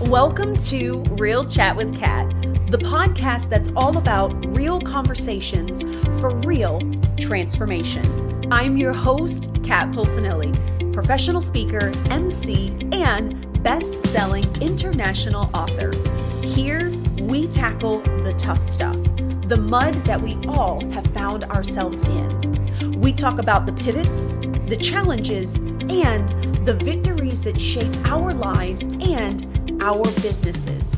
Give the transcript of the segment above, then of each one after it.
Welcome to Real Chat with Kat, the podcast that's all about real conversations for real transformation. I'm your host, Kat Pulcinelli, professional speaker, MC, and best-selling international author. Here, we tackle the tough stuff, the mud that we all have found ourselves in. We talk about the pivots, the challenges, and the victories that shape our lives and our businesses.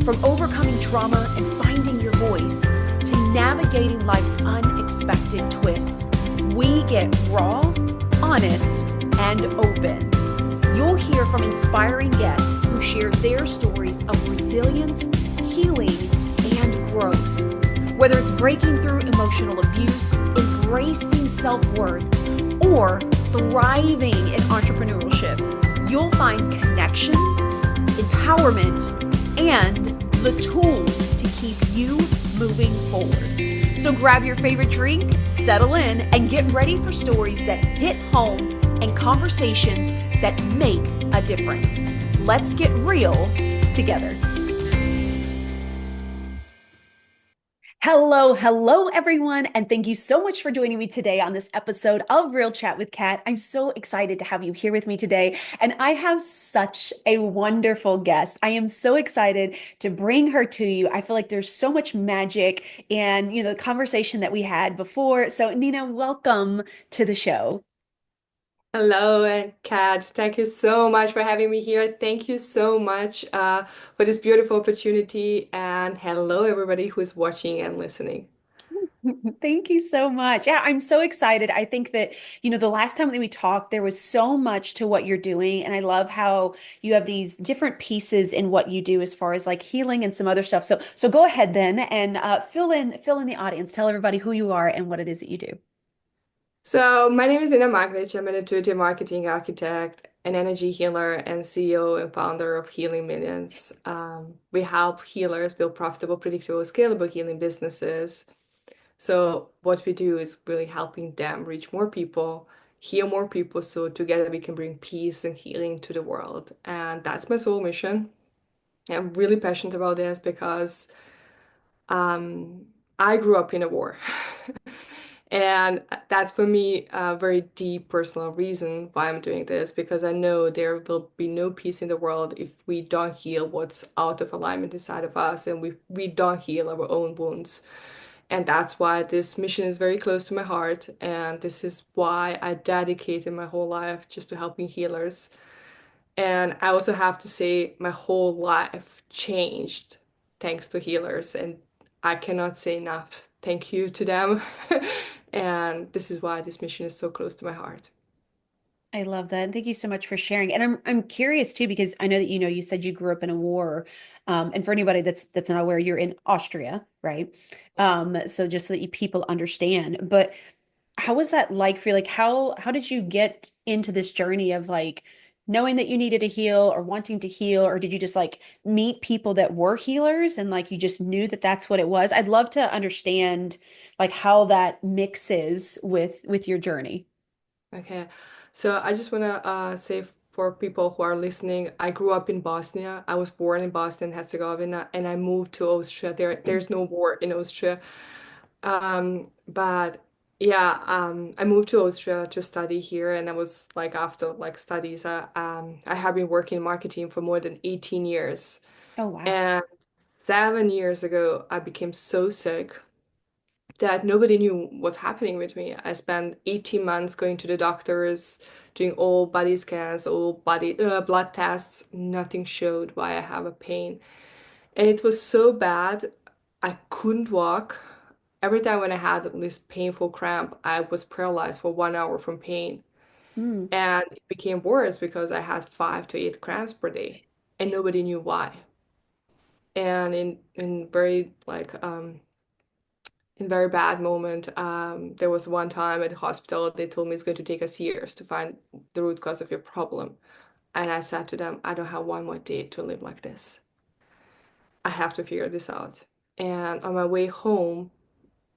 From overcoming trauma and finding your voice to navigating life's unexpected twists, we get raw, honest, and open. You'll hear from inspiring guests who share their stories of resilience, healing, and growth. Whether it's breaking through emotional abuse, embracing self-worth, or thriving in entrepreneurship, you'll find connection, empowerment, and the tools to keep you moving forward. So grab your favorite drink, settle in, and get ready for stories that hit home and conversations that make a difference. Let's get real together. Hello, everyone, and thank you so much for joining me today on this episode of Real Chat with Kat. I'm so excited to have you here with me today, and I have such a wonderful guest. I am so excited to bring her to you. I feel like there's so much magic and, the conversation that we had before. So, Nina, welcome to the show. Hello, and Kat. Thank you so much for having me here. Thank you so much for this beautiful opportunity. And hello, everybody who's watching and listening. Thank you so much. Yeah, I'm so excited. I think that, the last time that we talked, there was so much to what you're doing. And I love how you have these different pieces in what you do as far as like healing and some other stuff. So go ahead then and fill in the audience. Tell everybody who you are and what it is that you do. So, my name is Nina Maglic. I'm an intuitive marketing architect, an energy healer, and CEO and founder of Healing Millions. We help healers build profitable, predictable, scalable healing businesses. So what we do is really helping them reach more people, heal more people, so together we can bring peace and healing to the world. And that's my soul mission. I'm really passionate about this because um, I grew up in a war. And that's for me a very deep personal reason why I'm doing this, because I know there will be no peace in the world if we don't heal what's out of alignment inside of us and we don't heal our own wounds. And that's why this mission is very close to my heart. And this is why I dedicated my whole life just to helping healers. And I also have to say, my whole life changed thanks to healers. And I cannot say enough thank you to them. And this is why this mission is so close to my heart. I love that. And thank you so much for sharing. And I'm curious too, because I know that you said you grew up in a war. And for anybody that's not aware, you're in Austria, right? So just so that people understand. But how was that like for you? Like how did you get into this journey of like knowing that you needed to heal or wanting to heal, or did you just like meet people that were healers and like you just knew that that's what it was? I'd love to understand like how that mixes with your journey. Okay, so I just want to say for people who are listening, I grew up in Bosnia. I was born in Bosnia and Herzegovina, and I moved to Austria. There's no war in Austria. But yeah, I moved to Austria to study here, and I was like after like studies, I have been working in marketing for more than 18 years. Oh, wow. And 7 years ago, I became so sick that nobody knew what's happening with me. I spent 18 months going to the doctors, doing all body scans, all body blood tests. Nothing showed why I have a pain. And it was so bad, I couldn't walk. Every time when I had this painful cramp, I was paralyzed for 1 hour from pain. Mm. And it became worse because I had 5 to 8 cramps per day, and nobody knew why. And in very in very bad moment, there was one time at the hospital they told me it's going to take us years to find the root cause of your problem. And I said to them, I don't have one more day to live like this. I have to figure this out. And on my way home,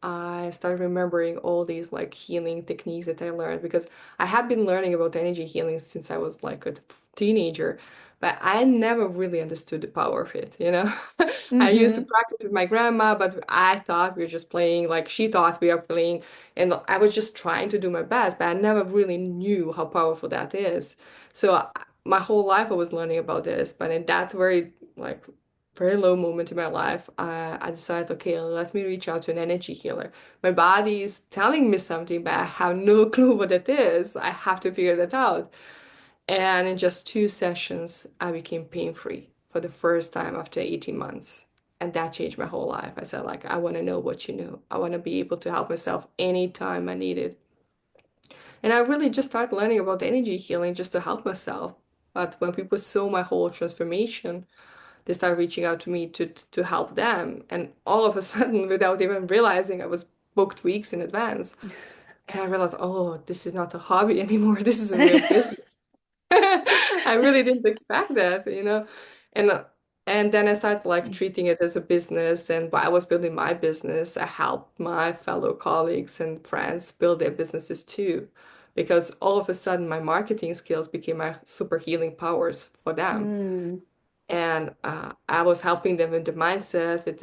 I started remembering all these like healing techniques that I learned because I had been learning about energy healing since I was like a teenager, but I never really understood the power of it, you know? I used to Mm-hmm. practice with my grandma, but I thought we were just playing, like she thought we were playing, and I was just trying to do my best, but I never really knew how powerful that is. So my whole life I was learning about this, but in that very low moment in my life, I decided, okay, let me reach out to an energy healer. My body is telling me something, but I have no clue what it is. I have to figure that out. And in just 2 sessions, I became pain-free for the first time after 18 months. And that changed my whole life. I said, like, I want to know what you know. I want to be able to help myself anytime I need it. And I really just started learning about energy healing just to help myself. But when people saw my whole transformation, they started reaching out to me to help them. And all of a sudden, without even realizing, I was booked weeks in advance. And I realized, oh, this is not a hobby anymore. This is a real business. I really didn't expect that, you know. And uh, and then I started like treating it as a business. And while I was building my business, I helped my fellow colleagues and friends build their businesses too. Because all of a sudden my marketing skills became my super healing powers for them. Mm. And I was helping them with the mindset, with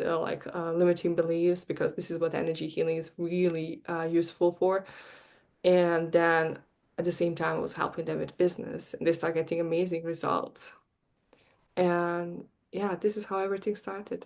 limiting beliefs, because this is what energy healing is really useful for. And then at the same time, I was helping them with business, and they start getting amazing results. And yeah, this is how everything started.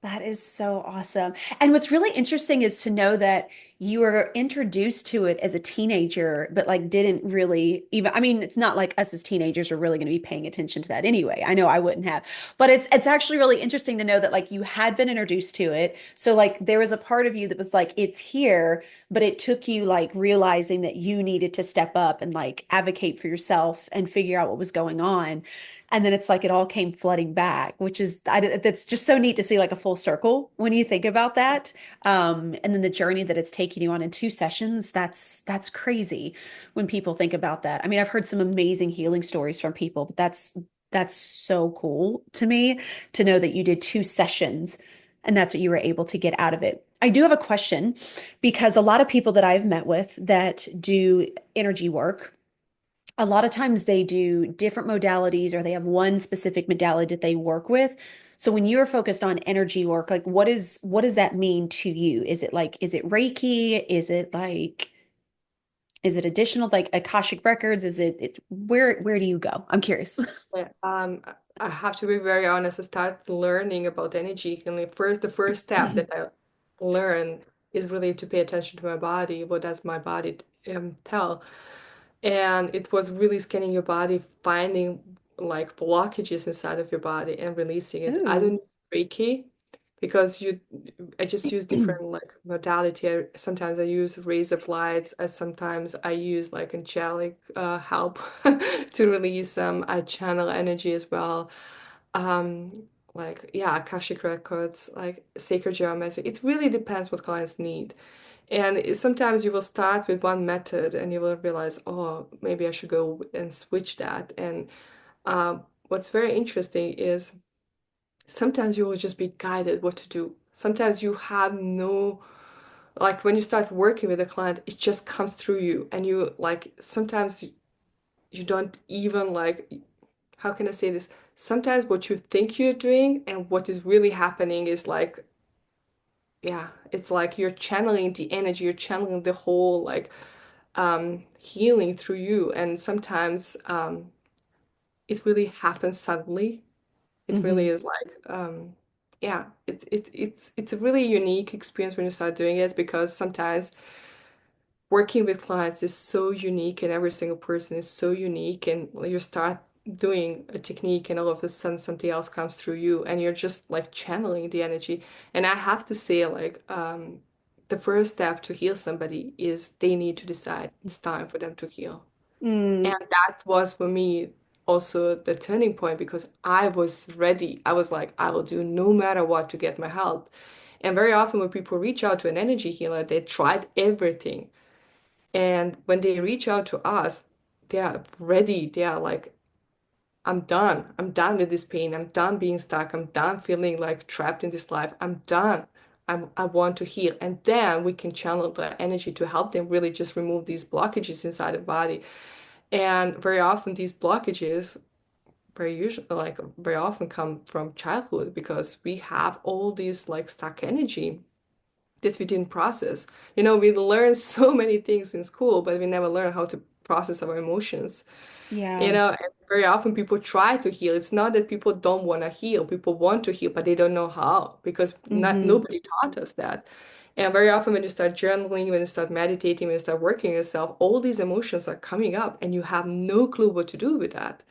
That is so awesome. And what's really interesting is to know that you were introduced to it as a teenager, but like didn't really even, I mean, it's not like us as teenagers are really going to be paying attention to that anyway. I know I wouldn't have. But it's actually really interesting to know that like you had been introduced to it. So like there was a part of you that was like, it's here, but it took you like realizing that you needed to step up and like advocate for yourself and figure out what was going on. And then it's like it all came flooding back, which is that's just so neat to see like a full circle when you think about that. And then the journey that it's taking you on in 2 sessions, that's crazy when people think about that. I mean, I've heard some amazing healing stories from people, but that's so cool to me to know that you did 2 sessions and that's what you were able to get out of it. I do have a question because a lot of people that I've met with that do energy work, a lot of times they do different modalities or they have one specific modality that they work with. So when you're focused on energy work, like what does that mean to you? Is it like is it Reiki? Is it additional like Akashic records? Where do you go? I'm curious. Yeah. I have to be very honest. I started learning about energy healing. The first step that I learned is really to pay attention to my body. What does my body tell? And it was really scanning your body, finding like blockages inside of your body and releasing it. I Ooh. don't Reiki because I just use different like modality. Sometimes I use razor blades. Sometimes I use like angelic help to release them. I channel energy as well. Like yeah, Akashic records, like sacred geometry. It really depends what clients need. And sometimes you will start with one method and you will realize, oh, maybe I should go and switch that. And what's very interesting is sometimes you will just be guided what to do. Sometimes you have no, like when you start working with a client, it just comes through you. And you like, sometimes you don't even like, how can I say this? Sometimes what you think you're doing and what is really happening is like, yeah, it's like you're channeling the energy, you're channeling the whole like healing through you. And sometimes it really happens suddenly. It really Hmm. is like, yeah, it's a really unique experience when you start doing it because sometimes working with clients is so unique and every single person is so unique and you start doing a technique and all of a sudden something else comes through you and you're just like channeling the energy. And I have to say like the first step to heal somebody is they need to decide it's time for them to heal. Mm. And that was for me also the turning point because I was ready. I was like, I will do no matter what to get my help. And very often when people reach out to an energy healer, they tried everything. And when they reach out to us, they are ready. They are like, I'm done. I'm done with this pain. I'm done being stuck. I'm done feeling like trapped in this life. I'm done. I want to heal. And then we can channel the energy to help them really just remove these blockages inside the body. And very often these blockages very often come from childhood because we have all these like stuck energy that we didn't process. We learn so many things in school, but we never learn how to process our emotions. Yeah. And very often people try to heal. It's not that people don't want to heal. People want to heal, but they don't know how because not Mm-hmm. nobody taught us that. And very often when you start journaling, when you start meditating, when you start working on yourself, all these emotions are coming up and you have no clue what to do with that.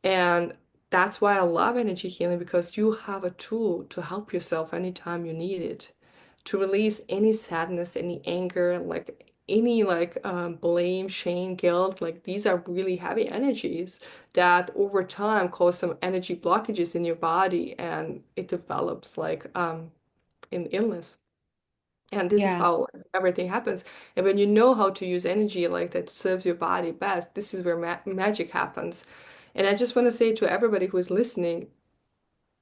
And that's why I love energy healing because you have a tool to help yourself anytime you need it, to release any sadness, any anger, like any blame, shame, guilt. Like these are really heavy energies that over time cause some energy blockages in your body and it develops in illness. And this is Yeah. how everything happens. And when you know how to use energy like that serves your body best, this is where magic happens. And I just want to say to everybody who is listening,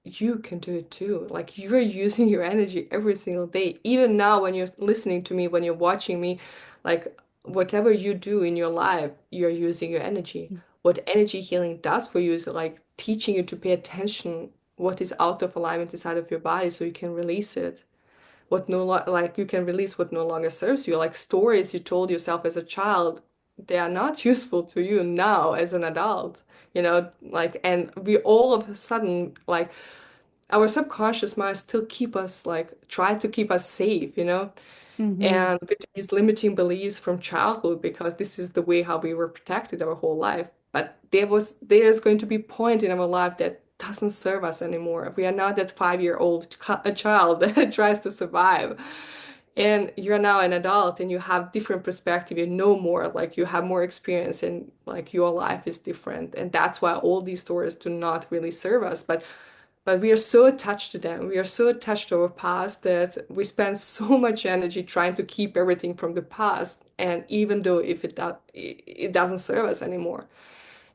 you can do it too. Like you're using your energy every single day. Even now, when you're listening to me, when you're watching me, like whatever you do in your life, you're using your energy. What energy healing does for you is like teaching you to pay attention what is out of alignment inside of your body so you can release it what no lo like you can release what no longer serves you. Like stories you told yourself as a child, they are not useful to you now as an adult. And we all of a sudden our subconscious mind still keep us try to keep us safe. Mm-hmm. And with these limiting beliefs from childhood because this is the way how we were protected our whole life. But there's going to be a point in our life that doesn't serve us anymore. We are not that 5-year-old a child that tries to survive. And you're now an adult and you have different perspective, you know more, like you have more experience and like your life is different. And that's why all these stories do not really serve us. But we are so attached to them. We are so attached to our past that we spend so much energy trying to keep everything from the past. And even though if it doesn't serve us anymore.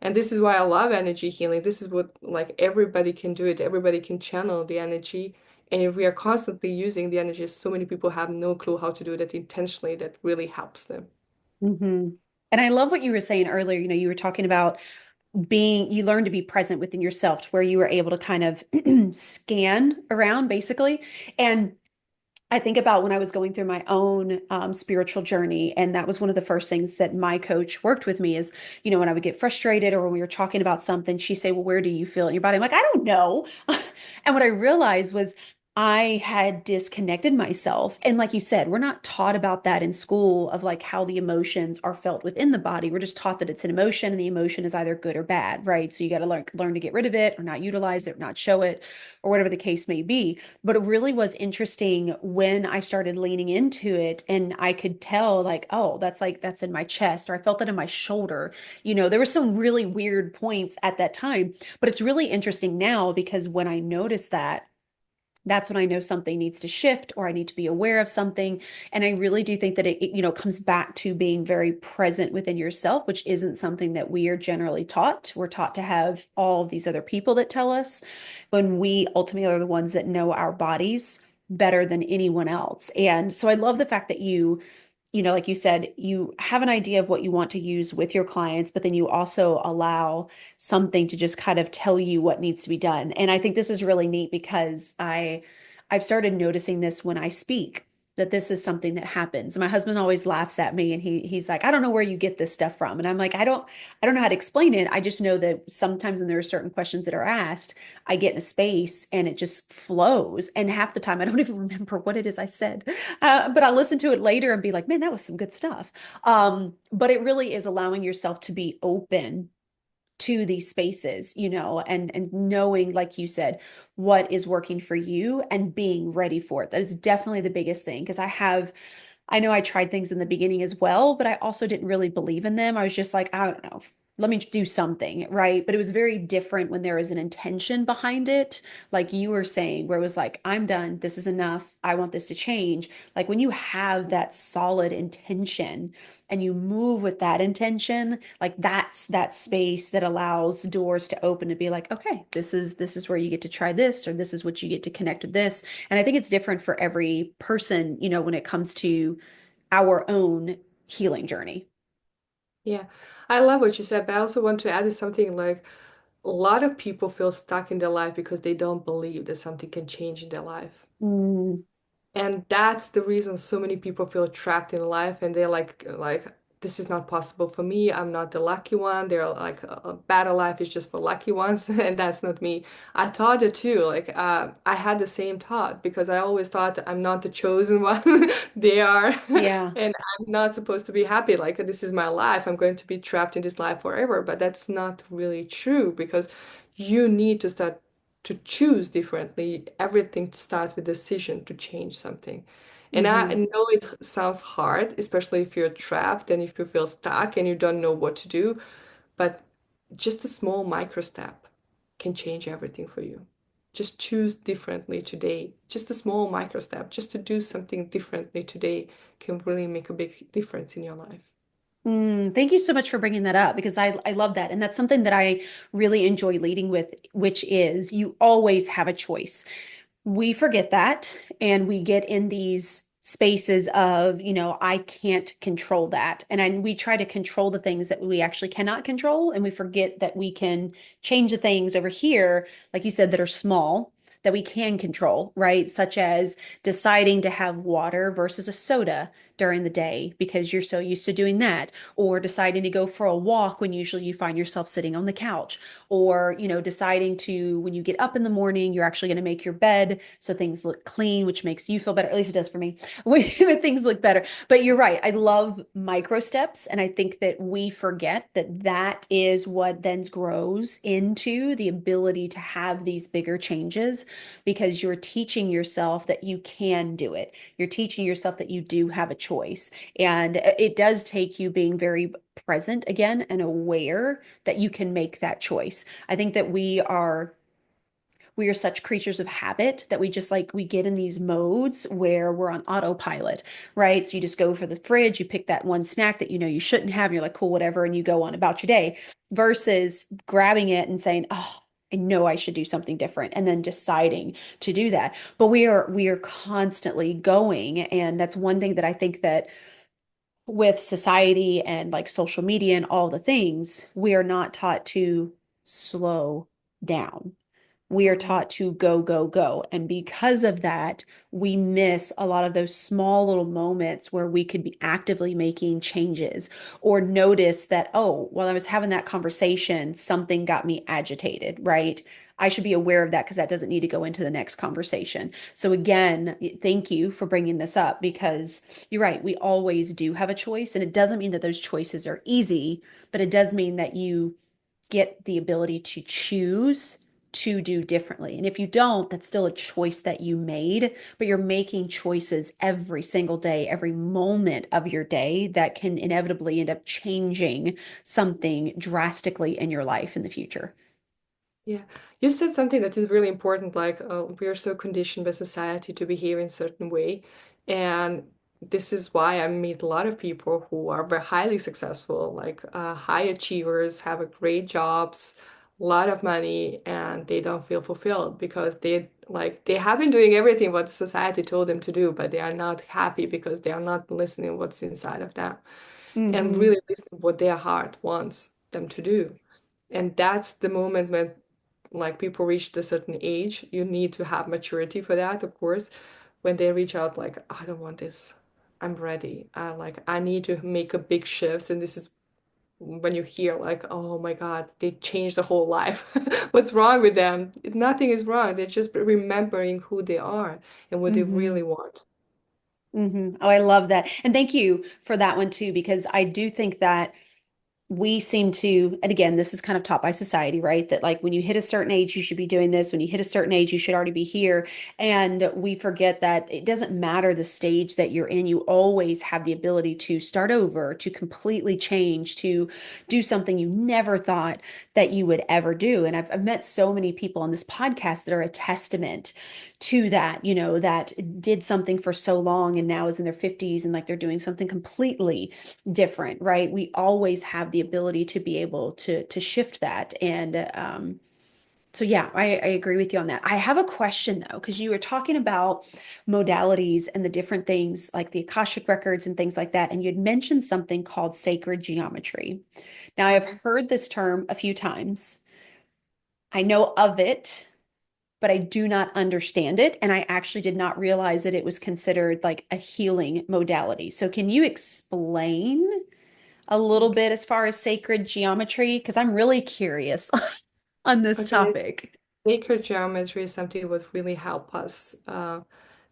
And this is why I love energy healing. This is what like everybody can do it. Everybody can channel the energy. And if we are constantly using the energy, so many people have no clue how to do that intentionally. That really helps them. Mm-hmm. And I love what you were saying earlier. You were talking about you learned to be present within yourself to where you were able to kind of scan around basically. And I think about when I was going through my own spiritual journey, and that was one of the first things that my coach worked with me is, when I would get frustrated or when we were talking about something, she'd say, "Well, where do you feel in your body?" I'm like, "I don't know." And what I realized was I had disconnected myself. And like you said, we're not taught about that in school of like how the emotions are felt within the body. We're just taught that it's an emotion and the emotion is either good or bad, right? So you got to learn to get rid of it or not utilize it or not show it or whatever the case may be. But it really was interesting when I started leaning into it and I could tell like, oh, that's in my chest or I felt that in my shoulder. There were some really weird points at that time, but it's really interesting now because when I notice that, that's when I know something needs to shift or I need to be aware of something. And I really do think that it comes back to being very present within yourself, which isn't something that we are generally taught. We're taught to have all of these other people that tell us when we ultimately are the ones that know our bodies better than anyone else. And so I love the fact that like you said, you have an idea of what you want to use with your clients, but then you also allow something to just kind of tell you what needs to be done. And I think this is really neat because I've started noticing this when I speak, that this is something that happens. My husband always laughs at me and he's like, "I don't know where you get this stuff from." And I'm like, I don't know how to explain it. I just know that sometimes when there are certain questions that are asked, I get in a space and it just flows. And half the time I don't even remember what it is I said. But I'll listen to it later and be like, "Man, that was some good stuff." But it really is allowing yourself to be open to these spaces, and knowing, like you said, what is working for you and being ready for it. That is definitely the biggest thing because I know I tried things in the beginning as well, but I also didn't really believe in them. I was just like, I don't know, let me do something, right? But it was very different when there was an intention behind it, like you were saying, where it was like, "I'm done. This is enough. I want this to change." Like when you have that solid intention and you move with that intention, like that's that space that allows doors to open to be like, "Okay, this is where you get to try this, or this is what you get to connect with this." And I think it's different for every person, when it comes to our own healing journey. Yeah, I love what you said, but I also want to add is something like a lot of people feel stuck in their life because they don't believe that something can change in their life. Mm, And that's the reason so many people feel trapped in life and they're like this is not possible for me. I'm not the lucky one. They're like a better life is just for lucky ones and that's not me. I thought it too. Like I had the same thought because I always thought I'm not the chosen one. They are yeah. and I'm not supposed to be happy. Like this is my life. I'm going to be trapped in this life forever. But that's not really true because you need to start to choose differently. Everything starts with decision to change something. And I Hmm. know it sounds hard, especially if you're trapped and if you feel stuck and you don't know what to do, but just a small micro step can change everything for you. Just choose differently today. Just a small micro step, just to do something differently today can really make a big difference in your life. Thank you so much for bringing that up because I love that. And that's something that I really enjoy leading with, which is you always have a choice. We forget that and we get in these spaces of, I can't control that. We try to control the things that we actually cannot control. And we forget that we can change the things over here, like you said, that are small, that we can control, right? Such as deciding to have water versus a soda during the day because you're so used to doing that, or deciding to go for a walk when usually you find yourself sitting on the couch, or deciding to, when you get up in the morning, you're actually going to make your bed so things look clean, which makes you feel better. At least it does for me when things look better. But you're right, I love micro steps, and I think that we forget that that is what then grows into the ability to have these bigger changes, because you're teaching yourself that you can do it. You're teaching yourself that you do have a choice, and it does take you being very present again and aware that you can make that choice. I think that we are such creatures of habit that we just like we get in these modes where we're on autopilot, right? So you just go for the fridge, you pick that one snack that you know you shouldn't have, and you're like, cool, whatever, and you go on about your day, versus grabbing it and saying, oh, I know I should do something different, and then deciding to do that. But we are constantly going, and that's one thing that I think that with society and like social media and all the things, we are not taught to slow down. We are Mhm. taught to go, go, go. And because of that, we miss a lot of those small little moments where we could be actively making changes, or notice that, oh, while I was having that conversation, something got me agitated, right? I should be aware of that because that doesn't need to go into the next conversation. So, again, thank you for bringing this up because you're right. We always do have a choice. And it doesn't mean that those choices are easy, but it does mean that you get the ability to choose to do differently. And if you don't, that's still a choice that you made, but you're making choices every single day, every moment of your day that can inevitably end up changing something drastically in your life in the future. Yeah, you said something that is really important. Like, we are so conditioned by society to behave in a certain way, and this is why I meet a lot of people who are very highly successful, like high achievers, have a great jobs, a lot of money, and they don't feel fulfilled because they have been doing everything what society told them to do, but they are not happy because they are not listening what's inside of them, and Mm-hmm. really listening what their heart wants them to do. And that's the moment when like people reach a certain age, you need to have maturity for that, of course. When they reach out like, I don't want this. I'm ready. I need to make a big shift. And this is when you hear like, oh my God, they changed the whole life. What's wrong with them? Nothing is wrong. They're just remembering who they are and what they Mm-hmm. really want. Mm-hmm. Oh, I love that. And thank you for that one too, because I do think that we seem to, and again, this is kind of taught by society, right? That like when you hit a certain age, you should be doing this. When you hit a certain age, you should already be here. And we forget that it doesn't matter the stage that you're in. You always have the ability to start over, to completely change, to do something you never thought that you would ever do. And I've met so many people on this podcast that are a testament to that, that did something for so long and now is in their 50s and like they're doing something completely different, right? We always have the ability to be able to shift that. And so yeah, I agree with you on that. I have a question though, because you were talking about modalities and the different things like the Akashic records and things like that. And you had mentioned something called sacred geometry. Now, I've Mhm. heard this term a few times. I know of it, but I do not understand it. And I actually did not realize that it was considered like a healing modality. So can you explain a little Okay. bit as far as sacred geometry? Because I'm really curious on this Okay. topic. Sacred geometry is something that really help us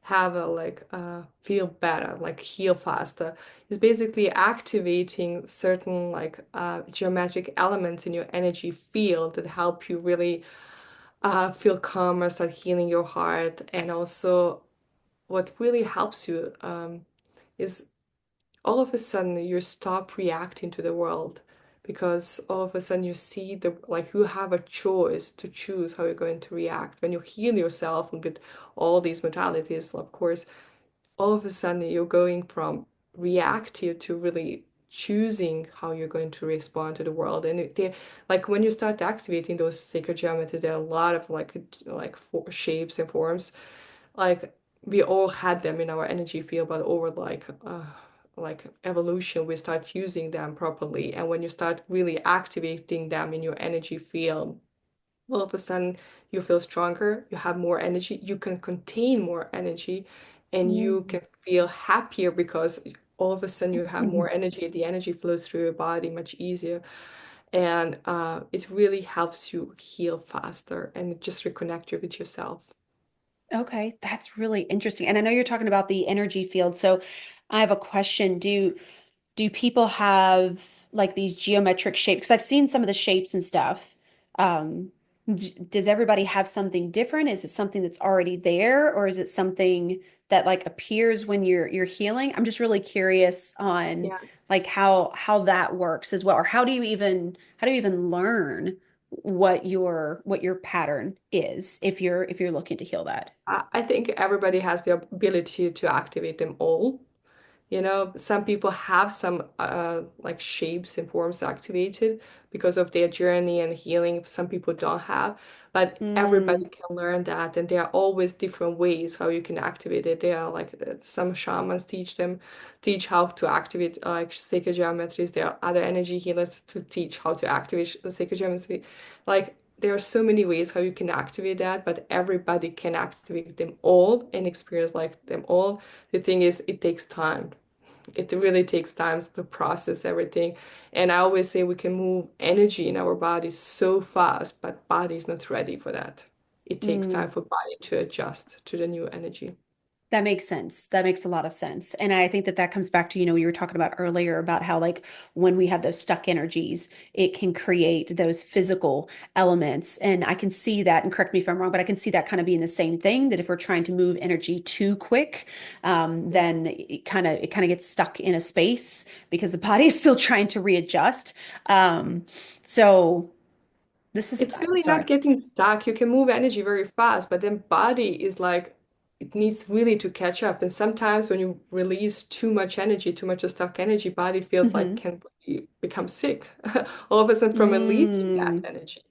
have a feel better, like heal faster. It's basically activating certain geometric elements in your energy field that help you really feel calmer, start healing your heart, and also what really helps you is all of a sudden you stop reacting to the world because all of a sudden you see you have a choice to choose how you're going to react when you heal yourself and with all these modalities, of course. All of a sudden you're going from reactive to really choosing how you're going to respond to the world. And like when you start activating those sacred geometry, there are a lot of shapes and forms. Like we all had them in our energy field, but over like evolution, we start using them properly. And when you start really activating them in your energy field, all of a sudden you feel stronger, you have more energy, you can contain more energy, and you Mm. can feel happier because all of a sudden you have more energy. The energy flows through your body much easier, and it really helps you heal faster and just reconnect you with yourself. Okay, that's really interesting. And I know you're talking about the energy field. So I have a question. Do people have like these geometric shapes? Because I've seen some of the shapes and stuff. Does everybody have something different? Is it something that's already there, or is it something that like appears when you're healing? I'm just really curious on Yeah. like how that works as well, or how do you even learn what your pattern is if you're looking to heal that? I think everybody has the ability to activate them all. You know, some people have some shapes and forms activated because of their journey and healing. Some people don't have, but everybody Mm, can learn that, and there are always different ways how you can activate it. There are some shamans teach how to activate sacred geometries. There are other energy healers to teach how to activate the sacred geometry. Like there are so many ways how you can activate that, but everybody can activate them all and experience like them all. The thing is, it takes time. It really takes time to process everything. And I always say we can move energy in our bodies so fast, but body is not ready for that. It takes time mm. for body to adjust to the new energy. That makes sense. That makes a lot of sense. And I think that that comes back to, you know, we were talking about earlier about how, like, when we have those stuck energies, it can create those physical elements. And I can see that, and correct me if I'm wrong, but I can see that kind of being the same thing, that if we're trying to move energy too quick, Yeah. then it kind of gets stuck in a space because the body is still trying to readjust. Um, so this is, It's really not sorry. getting stuck. You can move energy very fast, but then body is like it needs really to catch up. And sometimes when you release too much energy, too much stuck energy, body feels like Hmm. can become sick all of a sudden from releasing that Mm, energy.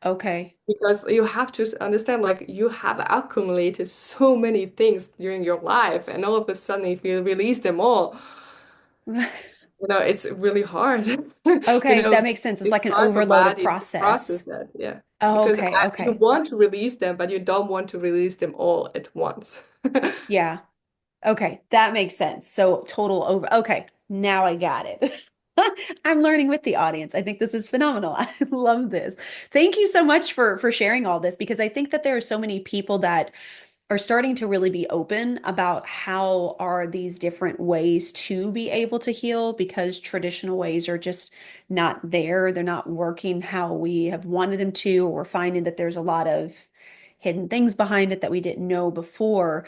okay. Because you have to understand, like, you have accumulated so many things during your life, and all of a sudden, if you release them all, it's really hard. Okay, that makes sense. It's It's like an hard for overloaded body to process process. that. Yeah. Oh, Because okay, you okay. want to release them, but you don't want to release them all at once. Yeah. Okay, that makes sense. So total over. Okay, now I got it. I'm learning with the audience. I think this is phenomenal. I love this. Thank you so much for sharing all this because I think that there are so many people that are starting to really be open about how are these different ways to be able to heal because traditional ways are just not there. They're not working how we have wanted them to, or we're finding that there's a lot of hidden things behind it that we didn't know before.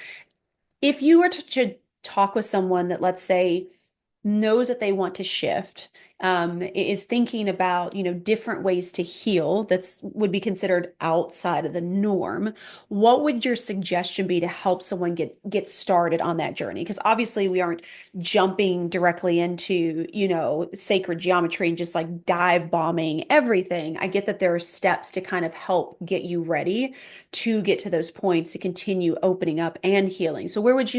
If you were to talk with someone that, let's say, knows that they want to shift, is thinking about, you know, different ways to heal that's would be considered outside of the norm, what would your suggestion be to help someone get started on that journey? Because obviously we aren't jumping directly into, you know, sacred geometry and just like dive bombing everything. I get that there are steps to kind of help get you ready to get to those points to continue opening up and healing. So what would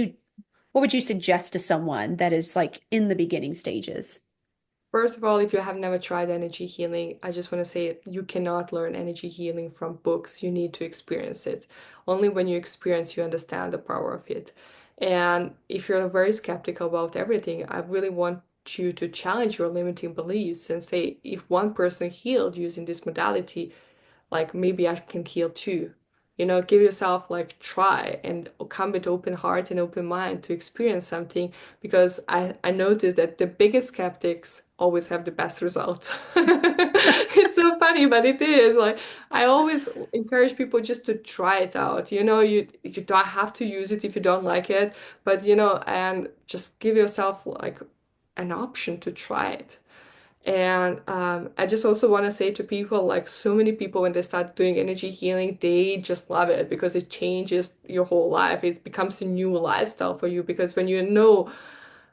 you suggest to someone that is like in the beginning stages? First of all, if you have never tried energy healing, I just want to say you cannot learn energy healing from books. You need to experience it. Only when you experience, you understand the power of it. And if you're very skeptical about everything, I really want you to challenge your limiting beliefs and say, if one person healed using this modality, like maybe I can heal too. Give yourself like try and come with open heart and open mind to experience something because I noticed that the biggest skeptics always have the best results. It's so funny, but it is like I always encourage people just to try it out. You don't have to use it if you don't like it, but and just give yourself like an option to try it. And I just also want to say to people, like so many people, when they start doing energy healing, they just love it because it changes your whole life. It becomes a new lifestyle for you because when you know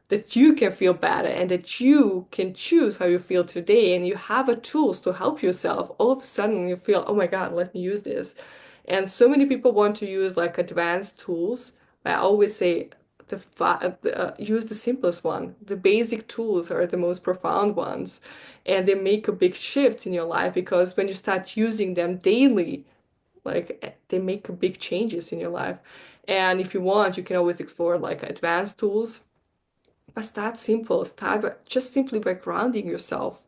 that you can feel better and that you can choose how you feel today and you have a tools to help yourself, all of a sudden you feel, oh my God, let me use this. And so many people want to use like advanced tools. I always say use the simplest one. The basic tools are the most profound ones, and they make a big shift in your life because when you start using them daily, they make a big changes in your life. And if you want, you can always explore like advanced tools, but start simple. Start just simply by grounding yourself.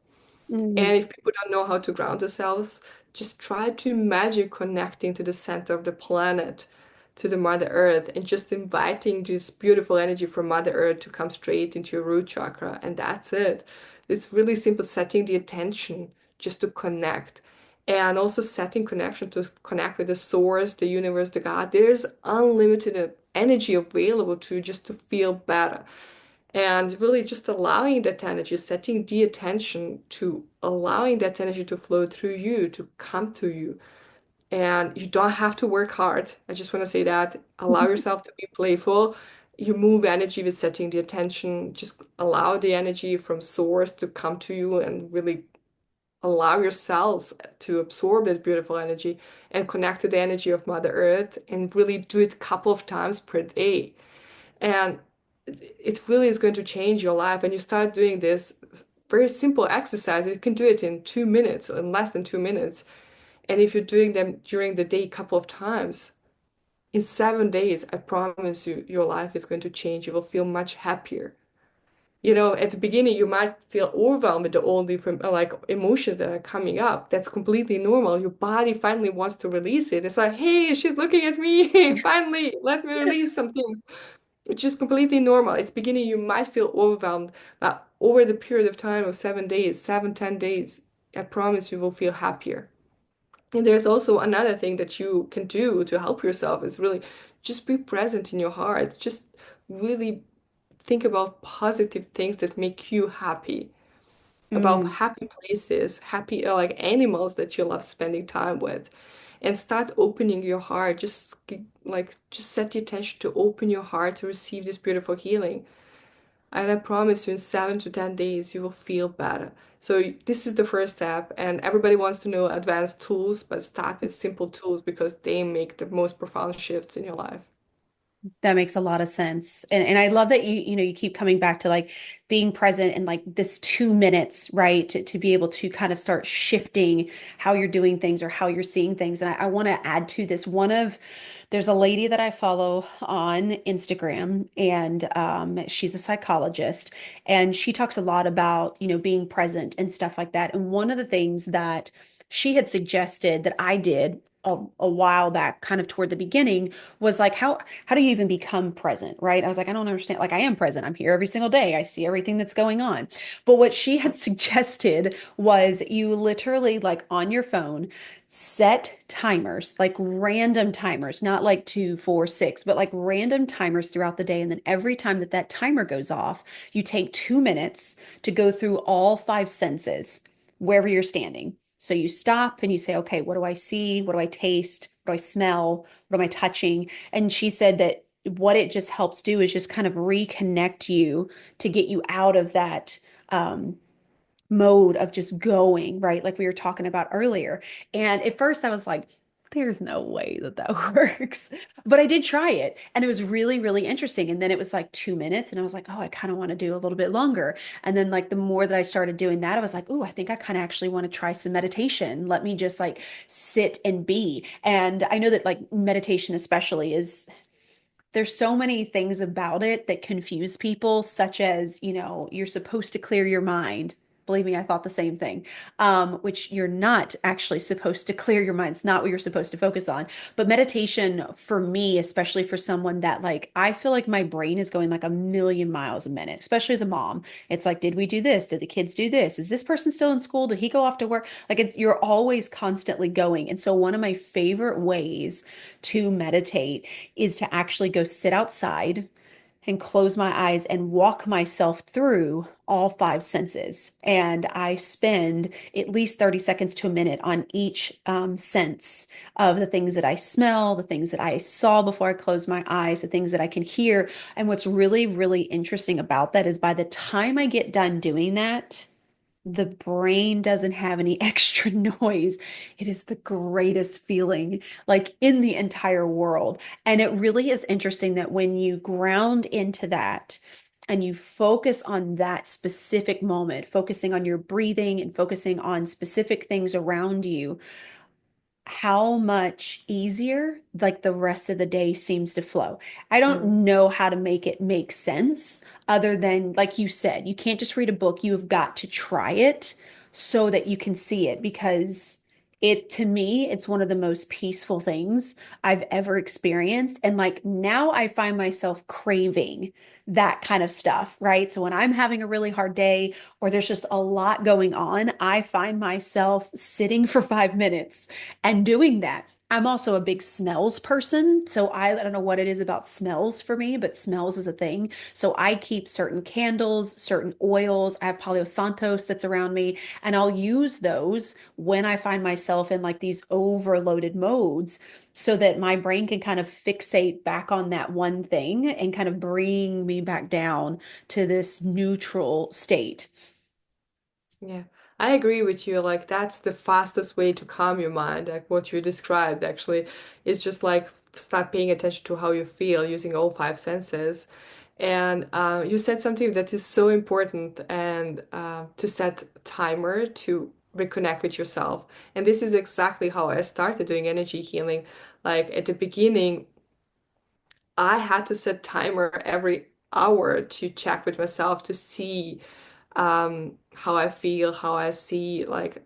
Mm, And if people don't know how to ground themselves, just try to imagine connecting to the center of the planet, to the Mother Earth, and just inviting this beautiful energy from Mother Earth to come straight into your root chakra. And that's it. It's really simple, setting the attention just to connect. And also setting connection to connect with the source, the universe, the God. There's unlimited energy available to you just to feel better and really just allowing that energy, setting the attention to allowing that energy to flow through you, to come to you. And you don't have to work hard. I just want to say that. Allow yourself to be playful. You move energy with setting the attention. Just allow the energy from source to come to you and really allow yourselves to absorb that beautiful energy and connect to the energy of Mother Earth and really do it a couple of times per day. And it really is going to change your life. And you start doing this very simple exercise. You can do it in 2 minutes, or in less than 2 minutes. And if you're doing them during the day a couple of times, in 7 days, I promise you, your life is going to change. You will feel much happier. At the beginning, you might feel overwhelmed with all different like emotions that are coming up. That's completely normal. Your body finally wants to release it. It's like, hey, she's looking at me. Finally, let me release some things. It's just completely normal. At the beginning, you might feel overwhelmed, but over the period of time of 7 days, 7, 10 days, I promise you will feel happier. And there's also another thing that you can do to help yourself is really just be present in your heart. Just really think about positive things that make you happy, about mm, happy places, happy like animals that you love spending time with, and start opening your heart. Just set the intention to open your heart to receive this beautiful healing. And I promise you, in 7 to 10 days, you will feel better. So this is the first step, and everybody wants to know advanced tools, but start with simple tools because they make the most profound shifts in your life. that makes a lot of sense. And I love that you keep coming back to like being present in like this 2 minutes, right? To be able to kind of start shifting how you're doing things or how you're seeing things. And I want to add to this there's a lady that I follow on Instagram, and she's a psychologist, and she talks a lot about, being present and stuff like that. And one of the things that she had suggested that I did a while back, kind of toward the beginning, was like, how do you even become present, right? I was like, I don't understand. Like, I am present. I'm here every single day. I see everything that's going on. But what she had suggested was you literally, like on your phone, set timers, like random timers, not like 2, 4, 6, but like random timers throughout the day. And then every time that that timer goes off, you take 2 minutes to go through all five senses wherever you're standing. So you stop and you say, okay, what do I see? What do I taste? What do I smell? What am I touching? And she said that what it just helps do is just kind of reconnect you to get you out of that mode of just going, right? Like we were talking about earlier. And at first I was like, there's no way that that works. But I did try it and it was really, really interesting. And then it was like 2 minutes and I was like, oh, I kind of want to do a little bit longer. And then like the more that I started doing that, I was like, oh, I think I kind of actually want to try some meditation. Let me just like sit and be. And I know that like meditation especially is there's so many things about it that confuse people, such as, you're supposed to clear your mind. Believe me, I thought the same thing, which you're not actually supposed to clear your mind. It's not what you're supposed to focus on. But meditation, for me, especially for someone that like, I feel like my brain is going like a million miles a minute, especially as a mom. It's like, did we do this? Did the kids do this? Is this person still in school? Did he go off to work? Like, you're always constantly going. And so, one of my favorite ways to meditate is to actually go sit outside and close my eyes and walk myself through all five senses. And I spend at least 30 seconds to a minute on each sense of the things that I smell, the things that I saw before I closed my eyes, the things that I can hear. And what's really, really interesting about that is by the time I get done doing that, the brain doesn't have any extra noise. It is the greatest feeling like in the entire world. And it really is interesting that when you ground into that and you focus on that specific moment, focusing on your breathing and focusing on specific things around you, how much easier like the rest of the day seems to flow. I don't Mm. know how to make it make sense other than like you said, you can't just read a book, you have got to try it so that you can see it because it to me it's one of the most peaceful things I've ever experienced and like now I find myself craving that kind of stuff, right? So when I'm having a really hard day or there's just a lot going on, I find myself sitting for 5 minutes and doing that. I'm also a big smells person. So I don't know what it is about smells for me, but smells is a thing. So I keep certain candles, certain oils. I have Palo Santos that's around me, and I'll use those when I find myself in like these overloaded modes so that my brain can kind of fixate back on that one thing and kind of bring me back down to this neutral state. Yeah, I agree with you. Like, that's the fastest way to calm your mind. Like, what you described actually is just like start paying attention to how you feel using all five senses. And you said something that is so important and to set timer to reconnect with yourself. And this is exactly how I started doing energy healing. Like, at the beginning, I had to set timer every hour to check with myself to see how I feel, how I see, like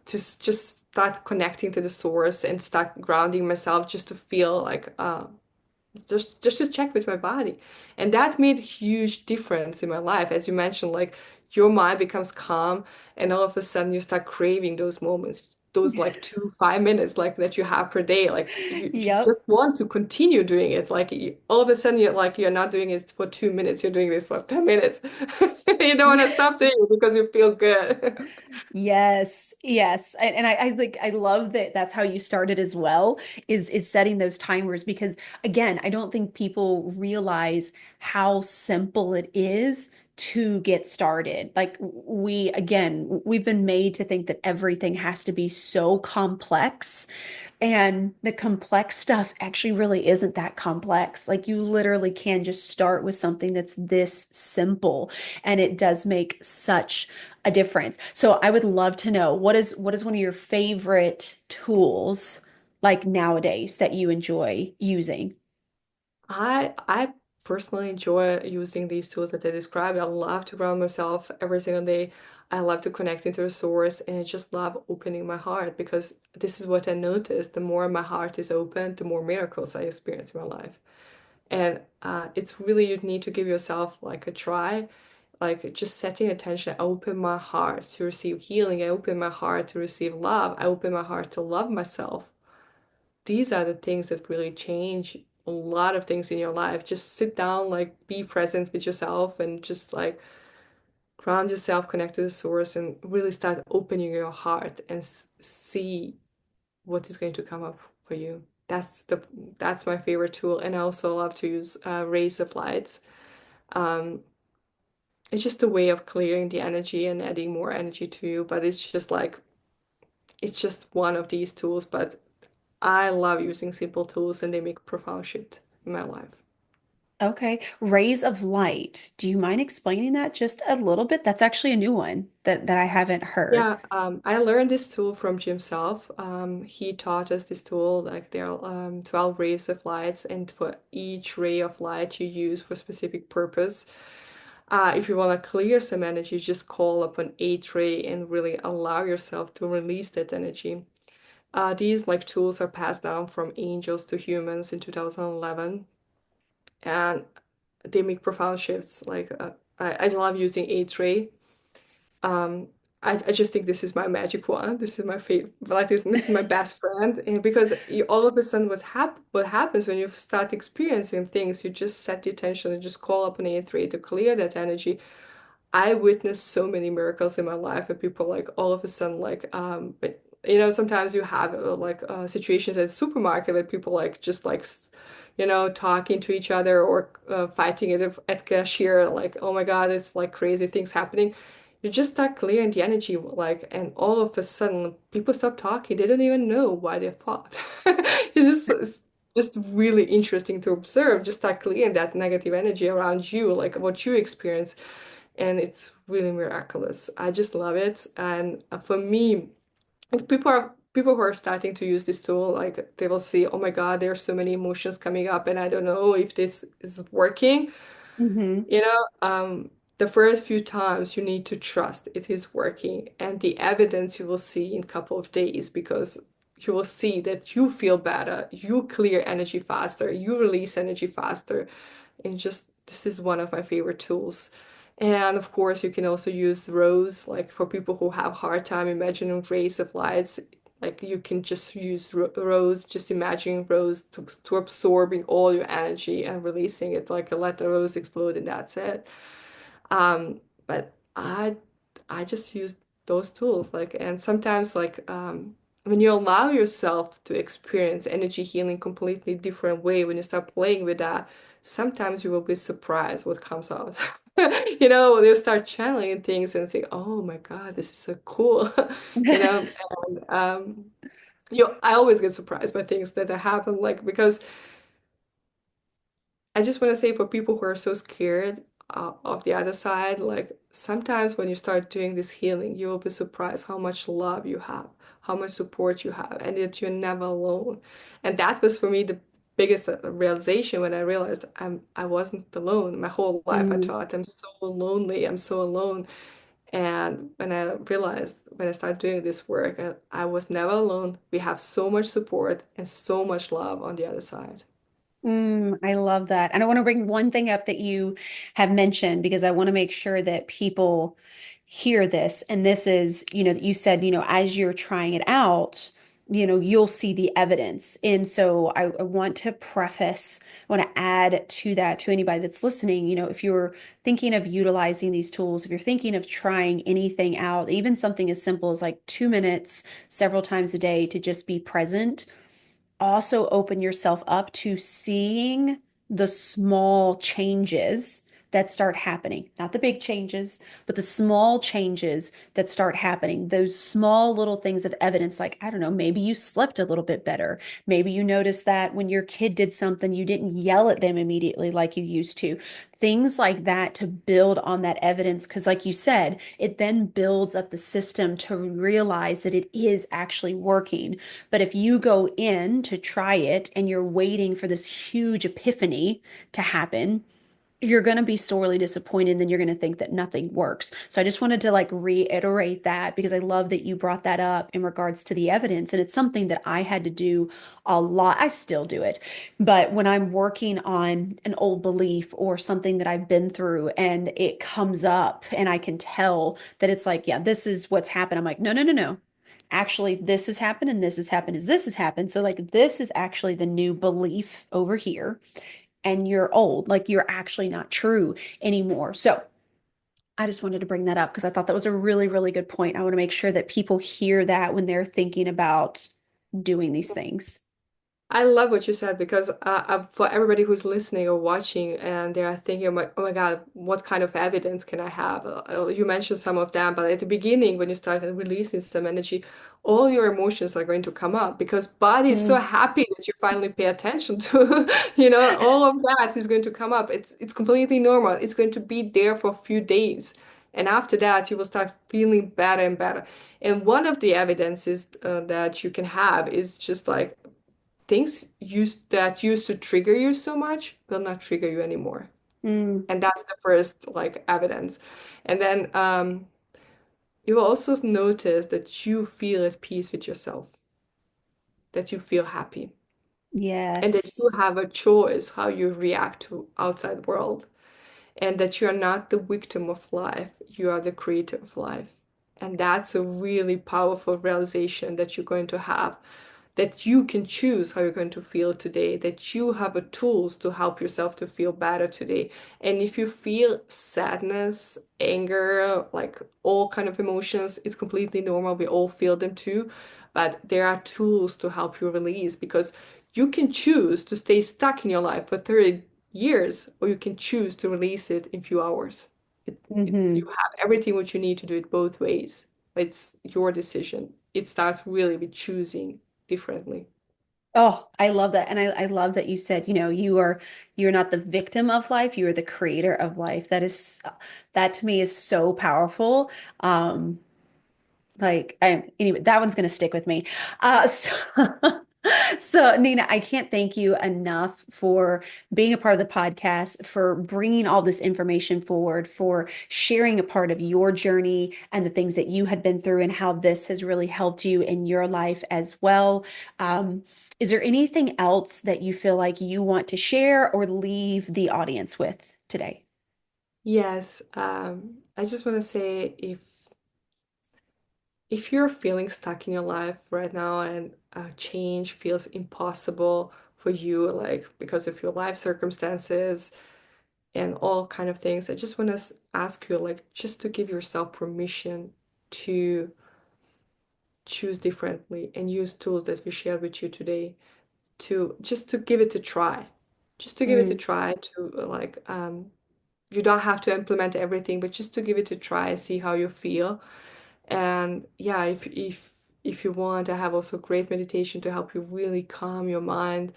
just start connecting to the source and start grounding myself just to feel like just to check with my body. And that made huge difference in my life. As you mentioned, like your mind becomes calm and all of a sudden you start craving those moments, those like 2 5 minutes like that you have per day. Like you Yep. just want to continue doing it. Like all of a sudden you're like you're not doing it for 2 minutes, you're doing this for 10 minutes. You don't want to stop doing it because you feel good. Yes, yes. And I like I love that that's how you started as well, is setting those timers because again, I don't think people realize how simple it is to get started. Like we again, we've been made to think that everything has to be so complex. And the complex stuff actually really isn't that complex. Like you literally can just start with something that's this simple, and it does make such a difference. So I would love to know what is one of your favorite tools like nowadays that you enjoy using? I personally enjoy using these tools that I described. I love to ground myself every single day. I love to connect into the source and I just love opening my heart because this is what I noticed. The more my heart is open, the more miracles I experience in my life. And it's really, you need to give yourself like a try, like just setting attention. I open my heart to receive healing. I open my heart to receive love. I open my heart to love myself. These are the things that really change a lot of things in your life. Just sit down, like be present with yourself and just like ground yourself, connect to the source, and really start opening your heart and see what is going to come up for you. That's my favorite tool, and I also love to use rays of lights. Um, it's just a way of clearing the energy and adding more energy to you, but it's just like it's just one of these tools, but I love using simple tools and they make profound shift in my life. Okay. Rays of light. Do you mind explaining that just a little bit? That's actually a new one that I haven't heard. Yeah, I learned this tool from Jim Self. He taught us this tool, like there are 12 rays of lights, and for each ray of light you use for a specific purpose. If you want to clear some energy, just call upon each ray and really allow yourself to release that energy. These like tools are passed down from angels to humans in 2011, and they make profound shifts. I love using eight ray. Um, I just think this is my magic wand. This is my favorite. Like this is my best friend. And because you, all of a sudden, what happens when you start experiencing things, you just set the attention and just call up an eighth ray to clear that energy. I witnessed so many miracles in my life and people like all of a sudden sometimes you have situations at the supermarket where people like just talking to each other or fighting at cashier like oh my God, it's like crazy things happening. You just start clearing the energy like and all of a sudden people stop talking. They don't even know why they fought. It's just really interesting to observe. Just start clearing that negative energy around you, like what you experience, and it's really miraculous. I just love it. And for me, if people who are starting to use this tool, like they will see, oh my God, there are so many emotions coming up, and I don't know if this is working. Hmm. You know, the first few times you need to trust it is working, and the evidence you will see in a couple of days because you will see that you feel better, you clear energy faster, you release energy faster, and just this is one of my favorite tools. And of course, you can also use rose, like for people who have hard time imagining rays of lights. Like you can just use rose, just imagining rose to absorbing all your energy and releasing it, like let the rose explode and that's it. But I just use those tools, like, and sometimes when you allow yourself to experience energy healing completely different way, when you start playing with that, sometimes you will be surprised what comes out. You start channeling things and think, oh my God, this is so cool. you know, and I always get surprised by things that happen, like because I just want to say for people who are so scared of the other side, like sometimes when you start doing this healing, you will be surprised how much love you have, how much support you have, and that you're never alone. And that was for me the biggest realization when I realized I wasn't alone. My whole life I Mm. thought I'm so lonely, I'm so alone. And when I realized when I started doing this work, I was never alone. We have so much support and so much love on the other side. I love that. And I want to bring one thing up that you have mentioned because I want to make sure that people hear this. And this is, that you said, as you're trying it out, you'll see the evidence. And so I want to preface, I want to add to that to anybody that's listening, if you're thinking of utilizing these tools, if you're thinking of trying anything out, even something as simple as like 2 minutes several times a day to just be present, also open yourself up to seeing the small changes that start happening, not the big changes, but the small changes that start happening. Those small little things of evidence, like, I don't know, maybe you slept a little bit better. Maybe you noticed that when your kid did something, you didn't yell at them immediately like you used to. Things like that to build on that evidence. Because, like you said, it then builds up the system to realize that it is actually working. But if you go in to try it and you're waiting for this huge epiphany to happen, you're going to be sorely disappointed and then you're going to think that nothing works. So I just wanted to like reiterate that because I love that you brought that up in regards to the evidence. And it's something that I had to do a lot. I still do it. But when I'm working on an old belief or something that I've been through and it comes up and I can tell that it's like, yeah, this is what's happened. I'm like, no, no, no, no. Actually, this has happened and this has happened and this has happened. So like this is actually the new belief over here and you're old, like you're actually not true anymore. So I just wanted to bring that up because I thought that was a really, really good point. I want to make sure that people hear that when they're thinking about doing these things. I love what you said because for everybody who's listening or watching and they are thinking, oh my God, what kind of evidence can I have? You mentioned some of them, but at the beginning, when you start releasing some energy, all your emotions are going to come up because body is so Mm, happy that you finally pay attention to, all of that is going to come up. It's completely normal. It's going to be there for a few days. And after that, you will start feeling better and better. And one of the evidences that you can have is just like things used to trigger you so much will not trigger you anymore. mm, And that's the first like evidence. And then you will also notice that you feel at peace with yourself, that you feel happy, and that you yes. have a choice how you react to outside world, and that you are not the victim of life, you are the creator of life. And that's a really powerful realization that you're going to have, that you can choose how you're going to feel today, that you have a tools to help yourself to feel better today. And if you feel sadness, anger, like all kind of emotions, it's completely normal. We all feel them too. But there are tools to help you release because you can choose to stay stuck in your life for 30 years, or you can choose to release it in few hours. You Hmm. have everything what you need to do it both ways. It's your decision. It starts really with choosing differently. Oh, I love that. And I love that you said, you're not the victim of life, you are the creator of life. That to me is so powerful. Um, anyway, that one's going to stick with me. So Nina, I can't thank you enough for being a part of the podcast, for bringing all this information forward, for sharing a part of your journey and the things that you had been through and how this has really helped you in your life as well. Um, is there anything else that you feel like you want to share or leave the audience with today? Yes, I just want to say if you're feeling stuck in your life right now and change feels impossible for you, like because of your life circumstances and all kind of things, I just want to ask you, like, just to give yourself permission to choose differently and use tools that we shared with you today to just to give it a try. Just to give it a Mm. try to like you don't have to implement everything, but just to give it a try, see how you feel. And yeah, if you want, I have also great meditation to help you really calm your mind.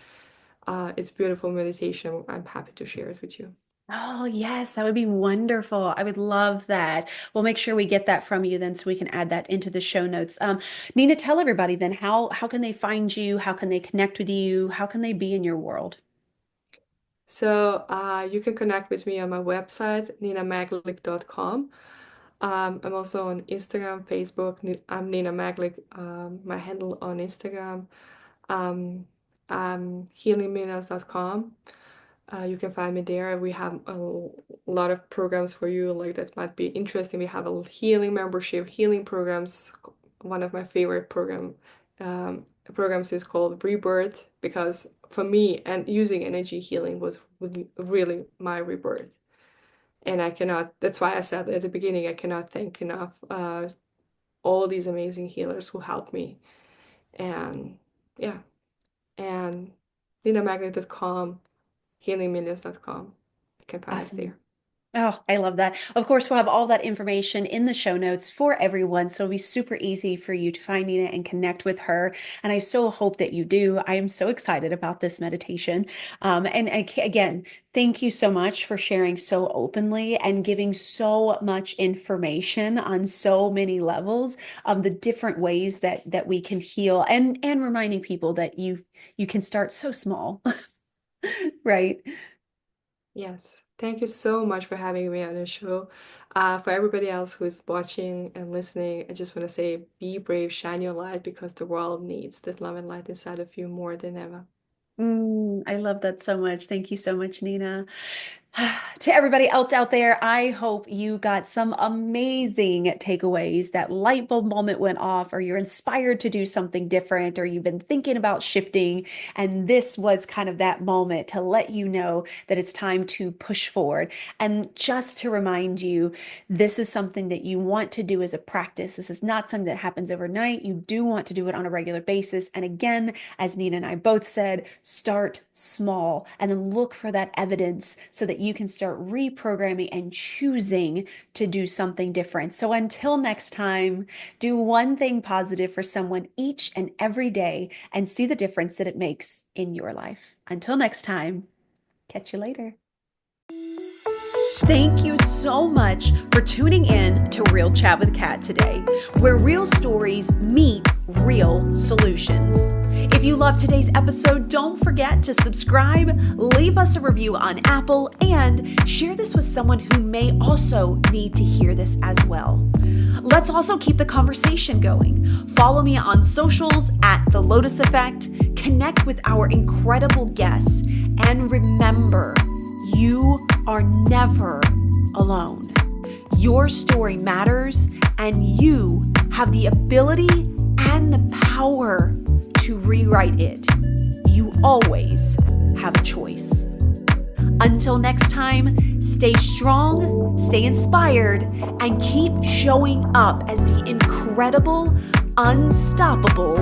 It's beautiful meditation. I'm happy to share it with you. Oh, yes, that would be wonderful. I would love that. We'll make sure we get that from you then so we can add that into the show notes. Nina, tell everybody then how can they find you? How can they connect with you? How can they be in your world? So you can connect with me on my website, ninamaglic.com. I'm also on Instagram, Facebook. I'm Nina Maglic, my handle on Instagram. Um, healingmillions.com. You can find me there. We have a lot of programs for you, like that might be interesting. We have a healing membership, healing programs. One of my favorite programs is called Rebirth because for me, and using energy healing was really my rebirth. And I cannot. That's why I said at the beginning, I cannot thank enough all these amazing healers who helped me. And yeah, and linamagnet.com, healingmillions.com. You can find us Awesome. there. Oh, I love that. Of course, we'll have all that information in the show notes for everyone. So it'll be super easy for you to find Nina and connect with her. And I so hope that you do. I am so excited about this meditation. Again, thank you so much for sharing so openly and giving so much information on so many levels of the different ways that we can heal and reminding people that you can start so small, right? Yes. Thank you so much for having me on the show. For everybody else who is watching and listening, I just want to say be brave, shine your light because the world needs that love and light inside of you more than ever. I love that so much. Thank you so much, Nina. To everybody else out there, I hope you got some amazing takeaways. That light bulb moment went off, or you're inspired to do something different, or you've been thinking about shifting. And this was kind of that moment to let you know that it's time to push forward. And just to remind you, this is something that you want to do as a practice. This is not something that happens overnight. You do want to do it on a regular basis. And again, as Nina and I both said, start small and then look for that evidence so that you can start reprogramming and choosing to do something different. So until next time, do one thing positive for someone each and every day and see the difference that it makes in your life. Until next time, catch you later. Thank you so much for tuning in to Real Chat with Kat today, where real stories meet real solutions. If you loved today's episode, don't forget to subscribe, leave us a review on Apple, and share this with someone who may also need to hear this as well. Let's also keep the conversation going. Follow me on socials at The Lotus Effect, connect with our incredible guests, and remember, you are never alone. Your story matters, and you have the ability and the power to rewrite it. You always have a choice. Until next time, stay strong, stay inspired, and keep showing up as the incredible, unstoppable